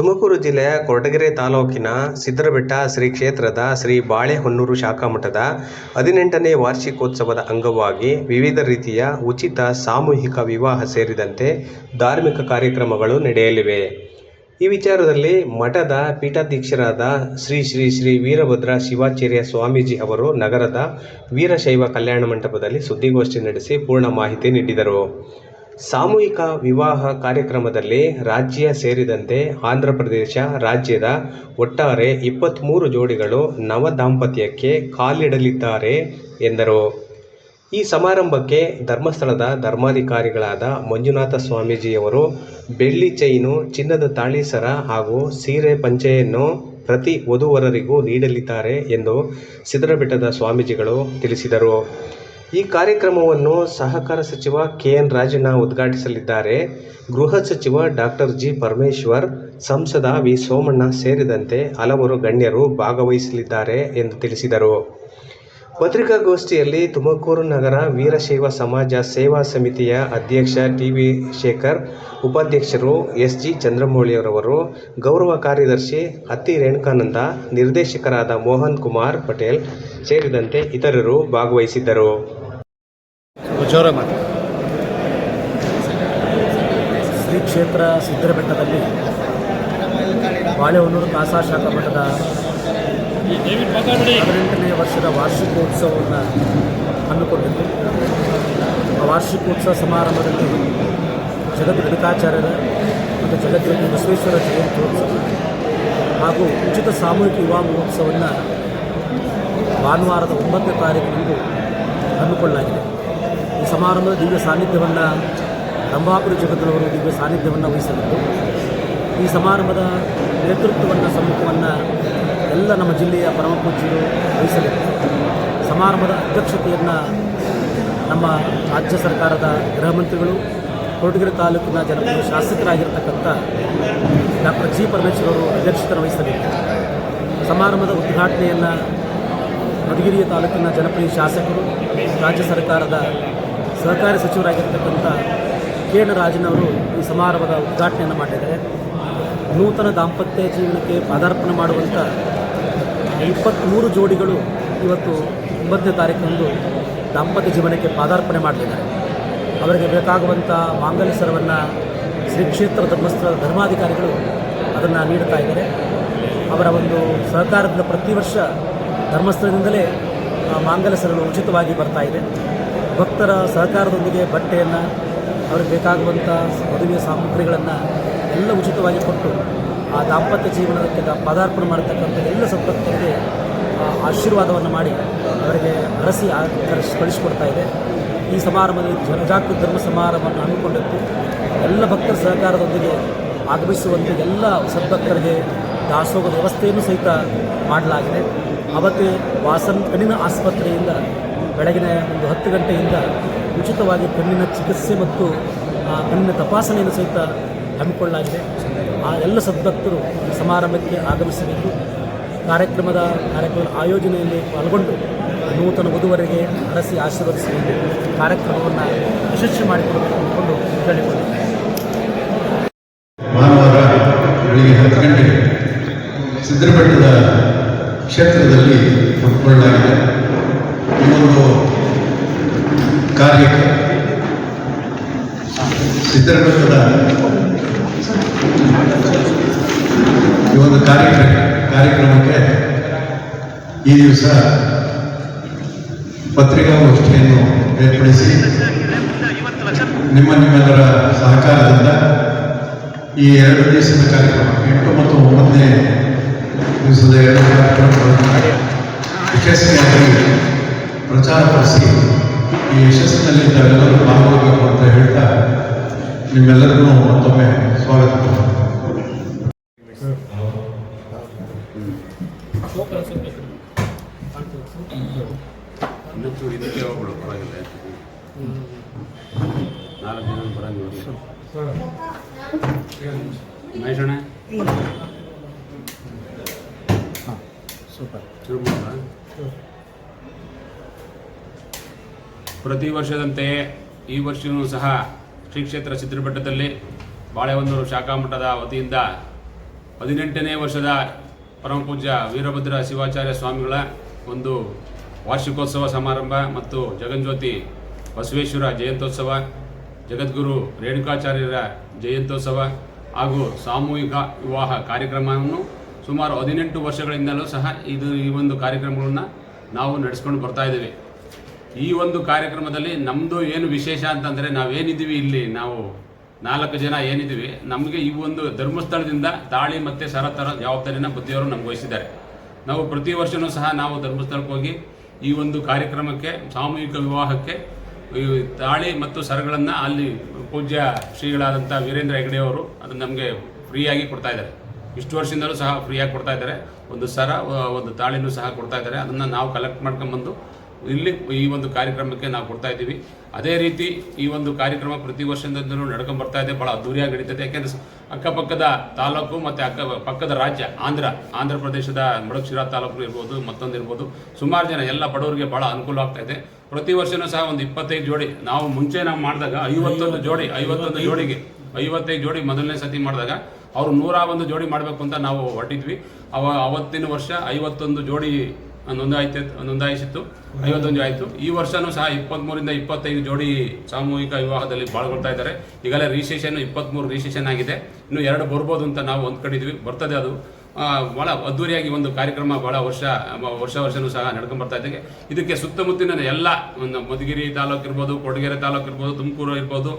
ತುಮಕೂರು ಜಿಲ್ಲೆಯ ಕೊರಟಗೆರೆ ತಾಲೂಕಿನ ಸಿದ್ದರಬೆಟ್ಟ ಶ್ರೀ ಕ್ಷೇತ್ರದ ಶ್ರೀ ಬಾಳೆಹೊನ್ನೂರು ಶಾಖಾಮಠದ 18ನೇ ವಾರ್ಷಿಕೋತ್ಸವದ ಅಂಗವಾಗಿ ವಿವಿಧ ರೀತಿಯ ಉಚಿತ ಸಾಮೂಹಿಕ ವಿವಾಹ ಸೇರಿದಂತೆ ಧಾರ್ಮಿಕ ಕಾರ್ಯಕ್ರಮಗಳು ನಡೆಯಲಿವೆ. ಈ ವಿಚಾರದಲ್ಲಿ ಮಠದ ಪೀಠಾಧ್ಯಕ್ಷರಾದ ಶ್ರೀ ಶ್ರೀ ಶ್ರೀ ವೀರಭದ್ರ ಶಿವಾಚಾರ್ಯ ಸ್ವಾಮೀಜಿ ಅವರು ನಗರದ ವೀರಶೈವ ಕಲ್ಯಾಣ ಮಂಟಪದಲ್ಲಿ ಸುದ್ದಿಗೋಷ್ಠಿ ನಡೆಸಿ ಪೂರ್ಣ ಮಾಹಿತಿ ನೀಡಿದರು. ಸಾಮೂಹಿಕ ವಿವಾಹ ಕಾರ್ಯಕ್ರಮದಲ್ಲಿ ರಾಜ್ಯ ಸೇರಿದಂತೆ ಆಂಧ್ರಪ್ರದೇಶ ರಾಜ್ಯದ ಒಟ್ಟಾರೆ 23 ಜೋಡಿಗಳು ನವ ದಾಂಪತ್ಯಕ್ಕೆ ಕಾಲಿಡಲಿದ್ದಾರೆ ಎಂದರು. ಈ ಸಮಾರಂಭಕ್ಕೆ ಧರ್ಮಸ್ಥಳದ ಧರ್ಮಾಧಿಕಾರಿಗಳಾದ ಮಂಜುನಾಥ ಸ್ವಾಮೀಜಿಯವರು ಬೆಳ್ಳಿ ಚೈನು, ಚಿನ್ನದ ತಾಳಿ ಸರ ಹಾಗೂ ಸೀರೆ ಪಂಚೆಯನ್ನು ಪ್ರತಿ ವಧುವರರಿಗೂ ನೀಡಲಿದ್ದಾರೆ ಎಂದು ಸಿದ್ದರಬೆಟ್ಟದ ಸ್ವಾಮೀಜಿಗಳು ತಿಳಿಸಿದರು. ಈ ಕಾರ್ಯಕ್ರಮವನ್ನು ಸಹಕಾರ ಸಚಿವ ಕೆ.ಎನ್. ರಾಜಣ್ಣ ಉದ್ಘಾಟಿಸಲಿದ್ದಾರೆ. ಗೃಹ ಸಚಿವ ಡಾಕ್ಟರ್ ಜಿ. ಪರಮೇಶ್ವರ್, ಸಂಸದ ವಿ. ಸೋಮಣ್ಣ ಸೇರಿದಂತೆ ಹಲವರು ಗಣ್ಯರು ಭಾಗವಹಿಸಲಿದ್ದಾರೆ ಎಂದು ತಿಳಿಸಿದರು. ಪತ್ರಿಕಾಗೋಷ್ಠಿಯಲ್ಲಿ ತುಮಕೂರು ನಗರ ವೀರಶೈವ ಸಮಾಜ ಸೇವಾ ಸಮಿತಿಯ ಅಧ್ಯಕ್ಷ ಟಿ. ವಿ. ಶೇಖರ್, ಉಪಾಧ್ಯಕ್ಷರು ಎಸ್. ಜಿ. ಚಂದ್ರಮೌಳಿರವರು, ಗೌರವ ಕಾರ್ಯದರ್ಶಿ ಅತ್ತಿ ರೇಣುಕಾನಂದ, ನಿರ್ದೇಶಕರಾದ ಮೋಹನ್ ಕುಮಾರ್ ಪಟೇಲ್ ಸೇರಿದಂತೆ ಇತರರು ಭಾಗವಹಿಸಿದ್ದರು. ಶ್ರೀ ಕ್ಷೇತ್ರ ಸಿದ್ದರಬೆಟ್ಟದಲ್ಲಿ ಬಾಳೆಹೊನ್ನೂರು ಕಾಸಾ ಶಾಖಾ ಮಠದ 18ನೇ ವರ್ಷದ ವಾರ್ಷಿಕೋತ್ಸವವನ್ನು ಹಮ್ಮಿಕೊಂಡಿದ್ದು, ಆ ವಾರ್ಷಿಕೋತ್ಸವ ಸಮಾರಂಭದಲ್ಲಿ ಜಗದ್ಗುರುಕಾಚಾರ್ಯರ ಮತ್ತು ಜಗದ್ಗುರು ಬಸವೇಶ್ವರ ಜಯಂತ್ಯೋತ್ಸವ ಹಾಗೂ ಉಚಿತ ಸಾಮೂಹಿಕ ವಿವಾಹ ಮಹೋತ್ಸವವನ್ನು ಭಾನುವಾರದ 9ನೇ ತಾರೀಕಿನಂದು ಹಮ್ಮಿಕೊಳ್ಳಲಾಗಿದೆ. ಈ ಸಮಾರಂಭದ ದಿವ್ಯ ಸಾನ್ನಿಧ್ಯವನ್ನು ರಂಭಾಪುರಿ ಜಗದ್ಗುರುವರು ದಿವ್ಯ ಸಾನ್ನಿಧ್ಯವನ್ನು ವಹಿಸಲಿದ್ದು, ಈ ಸಮಾರಂಭದ ನೇತೃತ್ವವನ್ನು ಸಮ್ಮುಖವನ್ನು ಎಲ್ಲ ನಮ್ಮ ಜಿಲ್ಲೆಯ ಪರಮ ಪೂಜ್ಯರು ವಹಿಸಲಿದ್ದು, ಸಮಾರಂಭದ ಅಧ್ಯಕ್ಷತೆಯನ್ನು ನಮ್ಮ ರಾಜ್ಯ ಸರ್ಕಾರದ ಗೃಹ ಮಂತ್ರಿಗಳು, ಕೊರಟಗೆರೆ ತಾಲೂಕಿನ ಜನಪ್ರಿಯ ಶಾಸಕರಾಗಿರ್ತಕ್ಕಂಥ ಡಾಕ್ಟರ್ ಜಿ. ಪರಮೇಶ್ವರ್ ಅವರು ಅಧ್ಯಕ್ಷತೆ ವಹಿಸಲಿದ್ದು, ಸಮಾರಂಭದ ಉದ್ಘಾಟನೆಯನ್ನು ಮಧುಗಿರಿಯ ತಾಲೂಕಿನ ಜನಪ್ರಿಯ ಶಾಸಕರು, ರಾಜ್ಯ ಸರ್ಕಾರದ ಸಹಕಾರಿ ಸಚಿವರಾಗಿರ್ತಕ್ಕಂಥ ಕೆ.ಎನ್. ರಾಜನವರು ಈ ಸಮಾರಂಭದ ಉದ್ಘಾಟನೆಯನ್ನು ಮಾಡಿದ್ದಾರೆ. ನೂತನ ದಾಂಪತ್ಯ ಜೀವನಕ್ಕೆ ಪಾದಾರ್ಪಣೆ ಮಾಡುವಂಥ 23 ಜೋಡಿಗಳು ಇವತ್ತು 9ನೇ ತಾರೀಕಂದು ದಾಂಪತ್ಯ ಜೀವನಕ್ಕೆ ಪಾದಾರ್ಪಣೆ ಮಾಡಲಿದ್ದಾರೆ. ಅವರಿಗೆ ಬೇಕಾಗುವಂಥ ಮಾಂಗಲ್ಯ ಸರವನ್ನು ಶ್ರೀ ಕ್ಷೇತ್ರ ಧರ್ಮಸ್ಥಳ ಧರ್ಮಾಧಿಕಾರಿಗಳು ಅದನ್ನು ನೀಡುತ್ತಾ ಇದ್ದಾರೆ. ಅವರ ಒಂದು ಸಹಕಾರದಿಂದ ಪ್ರತಿ ವರ್ಷ ಧರ್ಮಸ್ಥಳದಿಂದಲೇ ಮಾಂಗಲ್ಯ ಸರಗಳು ಉಚಿತವಾಗಿ ಬರ್ತಾ ಇದೆ. ಭಕ್ತರ ಸಹಕಾರದೊಂದಿಗೆ ಬಟ್ಟೆಯನ್ನು, ಅವ್ರಿಗೆ ಬೇಕಾಗುವಂಥ ಮದುವೆಯ ಸಾಮಗ್ರಿಗಳನ್ನು ಎಲ್ಲ ಉಚಿತವಾಗಿ ಕೊಟ್ಟು ಆ ದಾಂಪತ್ಯ ಜೀವನಕ್ಕೆ ಪಾದಾರ್ಪಣೆ ಮಾಡತಕ್ಕಂಥ ಎಲ್ಲ ಸಂಪತ್ತರಿಗೆ ಆಶೀರ್ವಾದವನ್ನು ಮಾಡಿ ಅವರಿಗೆ ಹರಸಿ ಕಳಿಸಿಕೊಡ್ತಾ ಇದೆ. ಈ ಸಮಾರಂಭದಲ್ಲಿ ಜನಜಾಗೃತಿ ಧರ್ಮ ಸಮಾರಂಭವನ್ನು ಹಮ್ಮಿಕೊಂಡಿದ್ದು, ಎಲ್ಲ ಭಕ್ತರ ಸಹಕಾರದೊಂದಿಗೆ ಆಗಮಿಸುವಂತೆ ಎಲ್ಲ ಸದ್ಭಕ್ತರಿಗೆ ದಾಸೋಹದ ವ್ಯವಸ್ಥೆಯನ್ನು ಸಹಿತ ಮಾಡಲಾಗಿದೆ. ಅವತ್ತೇ ವಾಸನ್ ಕಣ್ಣಿನ ಆಸ್ಪತ್ರೆಯಿಂದ ಬೆಳಗಿನ ಒಂದು 10 ಗಂಟೆಯಿಂದ ಉಚಿತವಾಗಿ ಕಣ್ಣಿನ ಚಿಕಿತ್ಸೆ ಮತ್ತು ಕಣ್ಣಿನ ತಪಾಸಣೆಯನ್ನು ಸಹಿತ ಹಮ್ಮಿಕೊಳ್ಳಲಾಗಿದೆ. ಆ ಎಲ್ಲ ಸದ್ಭಕ್ತರು ಈ ಸಮಾರಂಭಕ್ಕೆ ಆಗಮಿಸಬೇಕು. ಕಾರ್ಯಕ್ರಮದ ಆಯೋಜನೆಯಲ್ಲಿ ಪಾಲ್ಗೊಂಡು ನೂತನ ವಧುವರಿಗೆ ಹರಸಿ ಆಶೀರ್ವದಿಸಬೇಕು. ಕಾರ್ಯಕ್ರಮವನ್ನು ಯಶಸ್ವಿ ಮಾಡಿಕೊಡಬೇಕು ಅಂದ್ಕೊಂಡು ಕೇಳಿಕೊಂಡಿದ್ದೇನೆ. ಭಾನುವಾರ ಬೆಳಿಗ್ಗೆ 10 ಗಂಟೆಗೆ ಸಿದ್ದರಬೆಟ್ಟದ ಕ್ಷೇತ್ರದಲ್ಲಿ ಹಮ್ಮಿಕೊಳ್ಳಲಾಗಿದೆ. ಈ ಒಂದು ಕಾರ್ಯಕ್ಕೆ ಸಿದ್ದರಬೆಟ್ಟದ ಈ ಒಂದು ಕಾರ್ಯಕ್ರಮಕ್ಕೆ ಈ ದಿವಸ ಪತ್ರಿಕಾಗೋಷ್ಠಿಯನ್ನು ಏರ್ಪಡಿಸಿ ನಿಮ್ಮೆಲ್ಲರ ಸಹಕಾರದಿಂದ ಈ 2 ದಿವಸದ ಕಾರ್ಯಕ್ರಮ 8 ಮತ್ತು 9ನೇ ದಿವಸದ 2 ಕಾರ್ಯಕ್ರಮಗಳನ್ನು ಯಶಸ್ವಿಯಾಗಿ ಪ್ರಚಾರಪಡಿಸಿ ಈ ಯಶಸ್ಸಿನಲ್ಲಿ ತಾವೆಲ್ಲರೂ ಭಾಗವಹಿಸಬೇಕು ಅಂತ ಹೇಳ್ತಾ ನಿಮ್ಮೆಲ್ಲರಿಗೂ ಮತ್ತೊಮ್ಮೆ ಸ್ವಾಗತ. ಪ್ರತಿ ವರ್ಷದಂತೆಯೇ ಈ ವರ್ಷವೂ ಸಹ ಶ್ರೀ ಕ್ಷೇತ್ರ ಸಿದ್ದರಬೆಟ್ಟದಲ್ಲಿ ಬಾಳೆಹೊನ್ನೂರು ಶಾಖಾ ಮಠದ ವತಿಯಿಂದ 18ನೇ ವರ್ಷದ ಪರಮಪೂಜ್ಯ ವೀರಭದ್ರ ಶಿವಾಚಾರ್ಯ ಸ್ವಾಮಿಗಳ ಒಂದು ವಾರ್ಷಿಕೋತ್ಸವ ಸಮಾರಂಭ ಮತ್ತು ಜಗಜ್ಯೋತಿ ಬಸವೇಶ್ವರ ಜಯಂತ್ಯೋತ್ಸವ, ಜಗದ್ಗುರು ರೇಣುಕಾಚಾರ್ಯರ ಜಯಂತ್ಯೋತ್ಸವ ಹಾಗೂ ಸಾಮೂಹಿಕ ವಿವಾಹ ಕಾರ್ಯಕ್ರಮವನ್ನು ಸುಮಾರು 18 ವರ್ಷಗಳಿಂದಲೂ ಸಹ ಈ ಒಂದು ಕಾರ್ಯಕ್ರಮಗಳನ್ನು ನಾವು ನಡೆಸ್ಕೊಂಡು ಬರ್ತಾ ಇದ್ದೀವಿ. ಈ ಒಂದು ಕಾರ್ಯಕ್ರಮದಲ್ಲಿ ನಮ್ಮದು ಏನು ವಿಶೇಷ ಅಂತಂದರೆ, ನಾವೇನಿದ್ದೀವಿ ಇಲ್ಲಿ ನಾವು 4 ಜನ ಏನಿದ್ದೀವಿ, ನಮಗೆ ಈ ಒಂದು ಧರ್ಮಸ್ಥಳದಿಂದ ತಾಳಿ ಮತ್ತು ಸರ ಥರ ಜವಾಬ್ದಾರಿನ ಬುದ್ಧಿಯವರು ನಮ್ಗೆ ವಹಿಸಿದ್ದಾರೆ. ನಾವು ಪ್ರತಿ ವರ್ಷವೂ ಸಹ ನಾವು ಧರ್ಮಸ್ಥಳಕ್ಕೆ ಹೋಗಿ ಈ ಒಂದು ಕಾರ್ಯಕ್ರಮಕ್ಕೆ, ಸಾಮೂಹಿಕ ವಿವಾಹಕ್ಕೆ ಈ ತಾಳಿ ಮತ್ತು ಸರಗಳನ್ನು ಅಲ್ಲಿ ಪೂಜ್ಯ ಶ್ರೀಗಳಾದಂಥ ವೀರೇಂದ್ರ ಹೆಗಡೆಯವರು ಅದನ್ನು ನಮಗೆ ಫ್ರೀಯಾಗಿ ಕೊಡ್ತಾ ಇದ್ದಾರೆ. ಇಷ್ಟು ವರ್ಷದಿಂದಲೂ ಸಹ ಫ್ರೀಯಾಗಿ ಕೊಡ್ತಾ ಇದ್ದಾರೆ. ಒಂದು ಸರ, ಒಂದು ತಾಳಿನೂ ಸಹ ಕೊಡ್ತಾ ಇದ್ದಾರೆ. ಅದನ್ನು ನಾವು ಕಲೆಕ್ಟ್ ಮಾಡ್ಕೊಂಬಂದು ಇಲ್ಲಿ ಈ ಒಂದು ಕಾರ್ಯಕ್ರಮಕ್ಕೆ ನಾವು ಕೊಡ್ತಾ ಇದ್ದೀವಿ. ಅದೇ ರೀತಿ ಈ ಒಂದು ಕಾರ್ಯಕ್ರಮ ಪ್ರತಿ ವರ್ಷದಿಂದಲೂ ನಡ್ಕೊಂಡು ಬರ್ತಾ ಇದೆ. ಭಾಳ ಅದ್ದೂರಿಯಾಗಿ ನಡೀತದೆ. ಯಾಕೆಂದರೆ ಅಕ್ಕಪಕ್ಕದ ತಾಲೂಕು ಮತ್ತು ಪಕ್ಕದ ರಾಜ್ಯ ಆಂಧ್ರ ಪ್ರದೇಶದ ಮಡಕ್ಶಿರಾ ತಾಲೂಕು ಇರ್ಬೋದು, ಮತ್ತೊಂದು ಇರ್ಬೋದು, ಸುಮಾರು ಜನ ಎಲ್ಲ ಬಡವರಿಗೆ ಭಾಳ ಅನುಕೂಲ ಆಗ್ತಾ ಇದೆ. ಪ್ರತಿ ವರ್ಷವೂ ಸಹ ಒಂದು 25 ಜೋಡಿ, ನಾವು ಮುಂಚೆ ನಾವು ಮಾಡಿದಾಗ 51 ಜೋಡಿಗೆ 55 ಜೋಡಿ ಮೊದಲನೇ ಸತಿ ಮಾಡಿದಾಗ ಅವರು 101 ಜೋಡಿ ಮಾಡಬೇಕು ಅಂತ ನಾವು ಹೊರಟಿದ್ವಿ. ಅವತ್ತಿನ ವರ್ಷ 51 ಜೋಡಿ ನೋಂದಾಯಿಸಿತ್ತು, 51 ಆಯಿತು. ಈ ವರ್ಷವೂ ಸಹ 23ರಿಂದ 25 ಜೋಡಿ ಸಾಮೂಹಿಕ ವಿವಾಹದಲ್ಲಿ ಪಾಲ್ಗೊಳ್ತಾ ಇದ್ದಾರೆ. ಈಗಲೇ ರಿಜಿಸ್ಟ್ರೇಷನ್ 23 ರಿಜಿಸ್ಟ್ರೇಷನ್ ಆಗಿದೆ. ಇನ್ನು 2 ಬರ್ಬೋದು ಅಂತ ನಾವು ಅಂದ್ಕೊಂಡಿದ್ವಿ. ಬರ್ತದೆ. ಅದು ಭಾಳ ಅದ್ದೂರಿಯಾಗಿ ಒಂದು ಕಾರ್ಯಕ್ರಮ ಭಾಳ ವರ್ಷವೂ ಸಹ ನಡ್ಕೊಂಡು ಬರ್ತಾ ಇದ್ದೇವೆ. ಇದಕ್ಕೆ ಸುತ್ತಮುತ್ತಿನ ಎಲ್ಲ ಒಂದು ಮಧುಗಿರಿ ತಾಲೂಕು ಇರ್ಬೋದು, ಕೊಡಗೆರೆ ತಾಲೂಕು ಇರ್ಬೋದು, ತುಮಕೂರು ಇರ್ಬೋದು,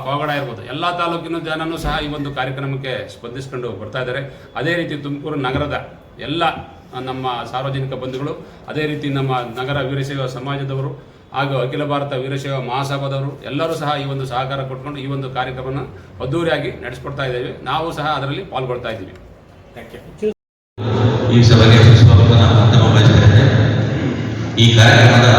ಪಾವಗಡ ಇರ್ಬೋದು, ಎಲ್ಲ ತಾಲೂಕಿನ ಜನನೂ ಸಹ ಈ ಒಂದು ಕಾರ್ಯಕ್ರಮಕ್ಕೆ ಸ್ಪಂದಿಸ್ಕೊಂಡು ಬರ್ತಾ ಇದ್ದಾರೆ. ಅದೇ ರೀತಿ ತುಮಕೂರು ನಗರದ ಎಲ್ಲ ನಮ್ಮ ಸಾರ್ವಜನಿಕ ಬಂಧುಗಳು, ಅದೇ ರೀತಿ ನಮ್ಮ ನಗರ ವೀರಶೈವ ಸಮಾಜದವರು ಹಾಗೂ ಅಖಿಲ ಭಾರತ ವೀರಶೈವ ಮಹಾಸಭಾದವರು ಎಲ್ಲರೂ ಸಹ ಈ ಒಂದು ಸಹಕಾರ ಕೊಟ್ಕೊಂಡು ಈ ಒಂದು ಕಾರ್ಯಕ್ರಮನ ಅದ್ದೂರಿಯಾಗಿ ನಡೆಸ್ಕೊಡ್ತಾ ಇದ್ದೇವೆ. ನಾವು ಸಹ ಅದರಲ್ಲಿ ಪಾಲ್ಗೊಳ್ತಾ ಇದ್ದೀವಿ. ಈ ಸಭೆಗೆ ಸ್ವಾಗತ ಮಾಧ್ಯಮ ಬಯಸಿದ್ದೇನೆ. ಈ ಕಾರ್ಯಕ್ರಮದ